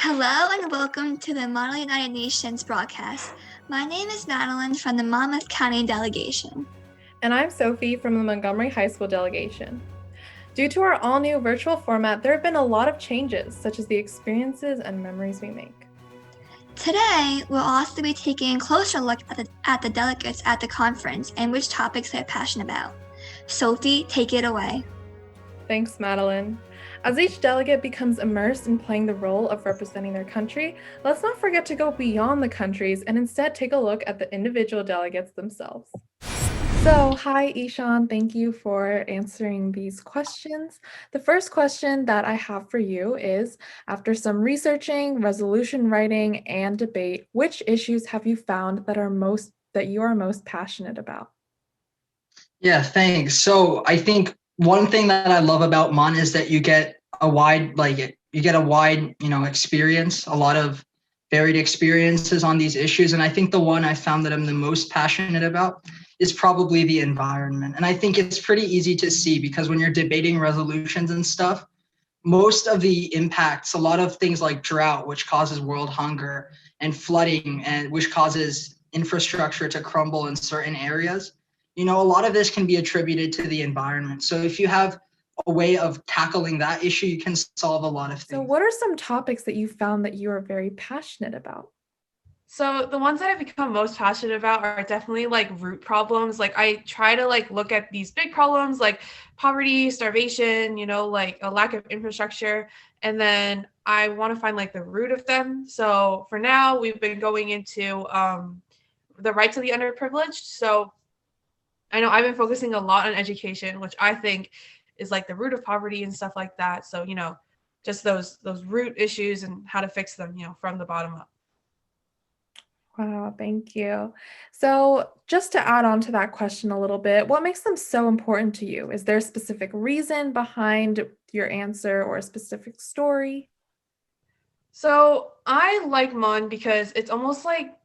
Hello and welcome to the Model United Nations broadcast. My name is Madeline from the Monmouth County delegation. And I'm Sophie from the Montgomery High School delegation. Due to our all-new virtual format, there have been a lot of changes, such as the experiences and memories we make. Today, we'll also be taking a closer look at the delegates at the conference and which topics they're passionate about. Sophie, take it away. Thanks, Madeline. As each delegate becomes immersed in playing the role of representing their country, let's not forget to go beyond the countries and instead take a look at the individual delegates themselves. So, hi, Ishan. Thank you for answering these questions. The first question that I have for you is, after some researching, resolution writing, and debate, which issues have you found that you are most passionate about? Yeah, thanks. So I think one thing that I love about MUN is that you get a wide, experience, a lot of varied experiences on these issues. And I think the one I found that I'm the most passionate about is probably the environment. And I think it's pretty easy to see because when you're debating resolutions and stuff, most of the impacts, a lot of things like drought, which causes world hunger, and flooding, and which causes infrastructure to crumble in certain areas, a lot of this can be attributed to the environment. So if you have a way of tackling that issue, you can solve a lot of things. So, what are some topics that you found that you are very passionate about? So the ones that I've become most passionate about are definitely like root problems. Like I try to look at these big problems like poverty, starvation, like a lack of infrastructure, and then I want to find like the root of them. So for now, we've been going into the rights of the underprivileged. So I know I've been focusing a lot on education, which I think is like the root of poverty and stuff like that. So, just those root issues and how to fix them, from the bottom up. Wow, thank you. So, just to add on to that question a little bit, what makes them so important to you? Is there a specific reason behind your answer or a specific story? So I like MUN because it's almost like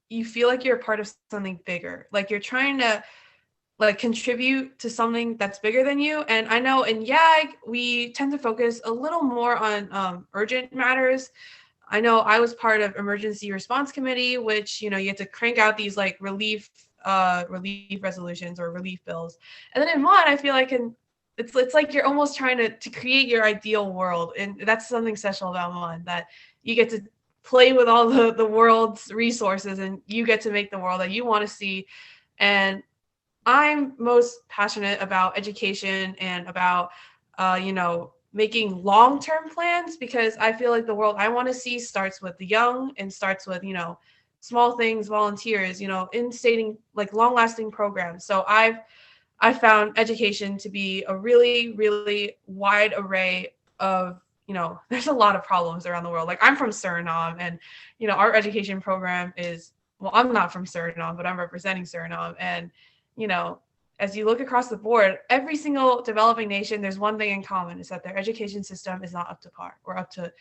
you feel like you're a part of something bigger. Like you're trying to contribute to something that's bigger than you. And I know in YAG, we tend to focus a little more on urgent matters. I know I was part of emergency response committee, which, you have to crank out these like relief resolutions or relief bills. And then in MUN, I feel like it's like you're almost trying to create your ideal world. And that's something special about MUN, that you get to play with all the world's resources and you get to make the world that you want to see. And I'm most passionate about education and about, making long-term plans, because I feel like the world I want to see starts with the young and starts with, small things, volunteers, instating like long-lasting programs. So I found education to be a really, really wide array of, there's a lot of problems around the world. Like I'm from Suriname and, our education program is, well, I'm not from Suriname, but I'm representing Suriname. And, you know, as you look across the board, every single developing nation, there's one thing in common, is that their education system is not up to par or up to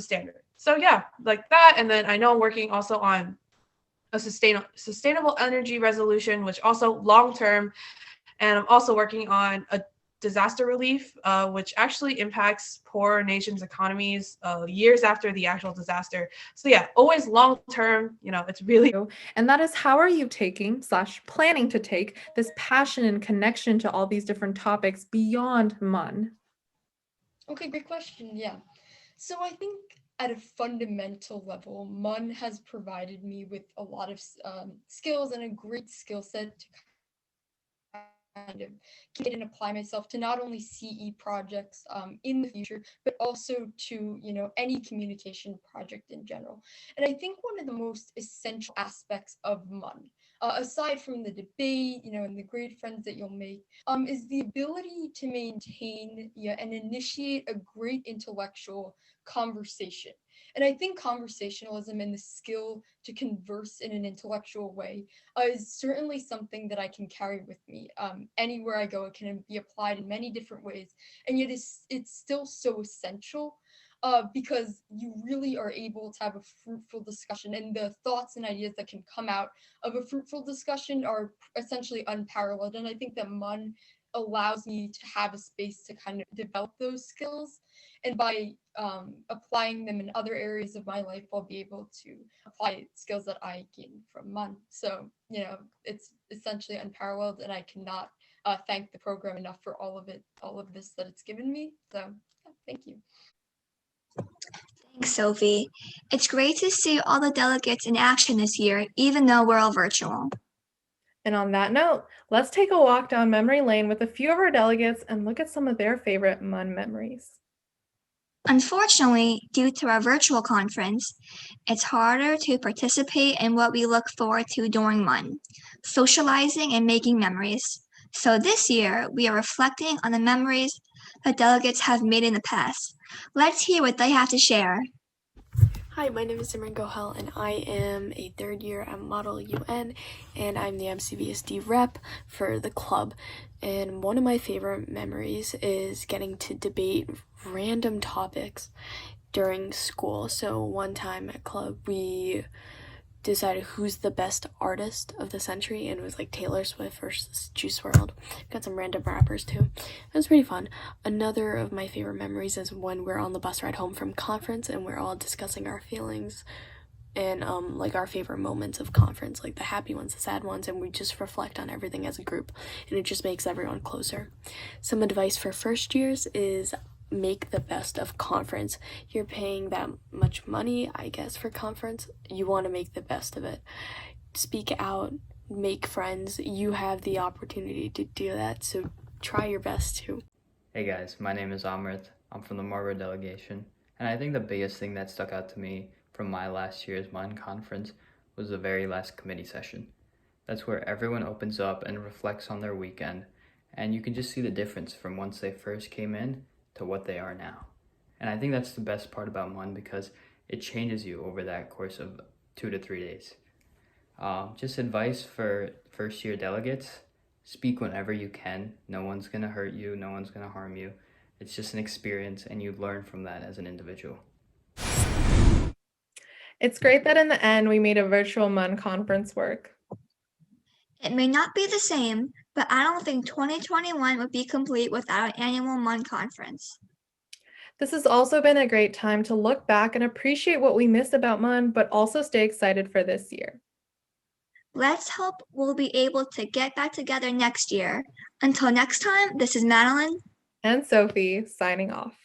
standard. So yeah, like that. And then I know I'm working also on a sustainable energy resolution, which also long term, and I'm also working on a disaster relief, which actually impacts poor nations' economies years after the actual disaster. So yeah, always long term. It's really. And that is, how are you planning to take this passion and connection to all these different topics beyond MUN? Okay, great question. Yeah. So I think at a fundamental level, MUN has provided me with a lot of skills and a great skill set to kind of communicate and apply myself to not only CE projects in the future, but also to, any communication project in general. And I think one of the most essential aspects of MUN, aside from the debate, and the great friends that you'll make, is the ability to maintain and initiate a great intellectual conversation. And I think conversationalism and the skill to converse in an intellectual way is certainly something that I can carry with me anywhere I go. It can be applied in many different ways, and yet it's still so essential because you really are able to have a fruitful discussion, and the thoughts and ideas that can come out of a fruitful discussion are essentially unparalleled. And I think that MUN allows me to have a space to kind of develop those skills. And by applying them in other areas of my life, I'll be able to apply skills that I gained from MUN. So, it's essentially unparalleled, and I cannot thank the program enough for all of this that it's given me. So, yeah, thank you. Thanks, Sophie. It's great to see all the delegates in action this year, even though we're all virtual. And on that note, let's take a walk down memory lane with a few of our delegates and look at some of their favorite MUN memories. Unfortunately, due to our virtual conference, it's harder to participate in what we look forward to during MUN, socializing and making memories. So this year, we are reflecting on the memories the delegates have made in the past. Let's hear what they have to share. Hi, my name is Simran Gohel, and I am a third year at Model UN, and I'm the MCVSD rep for the club. And one of my favorite memories is getting to debate random topics during school. So one time at club, we decided who's the best artist of the century, and it was like Taylor Swift versus Juice WRLD. Got some random rappers too. It was pretty fun. Another of my favorite memories is when we're on the bus ride home from conference and we're all discussing our feelings and like our favorite moments of conference, like the happy ones, the sad ones, and we just reflect on everything as a group, and it just makes everyone closer. Some advice for first years is make the best of conference. You're paying that much money, I guess, for conference. You want to make the best of it. Speak out, make friends. You have the opportunity to do that, so try your best to. Hey guys, my name is Amrit. I'm from the Marlborough delegation, and I think the biggest thing that stuck out to me from my last year's MUN conference was the very last committee session. That's where everyone opens up and reflects on their weekend, and you can just see the difference from once they first came in to what they are now. And I think that's the best part about MUN because it changes you over that course of 2 to 3 days. Just advice for first year delegates: speak whenever you can. No one's gonna hurt you, no one's gonna harm you. It's just an experience and you learn from that as an individual. It's great that in the end we made a virtual MUN conference work. It may not be the same, but I don't think 2021 would be complete without an annual MUN conference. This has also been a great time to look back and appreciate what we missed about MUN, but also stay excited for this year. Let's hope we'll be able to get back together next year. Until next time, this is Madeline And Sophie signing off.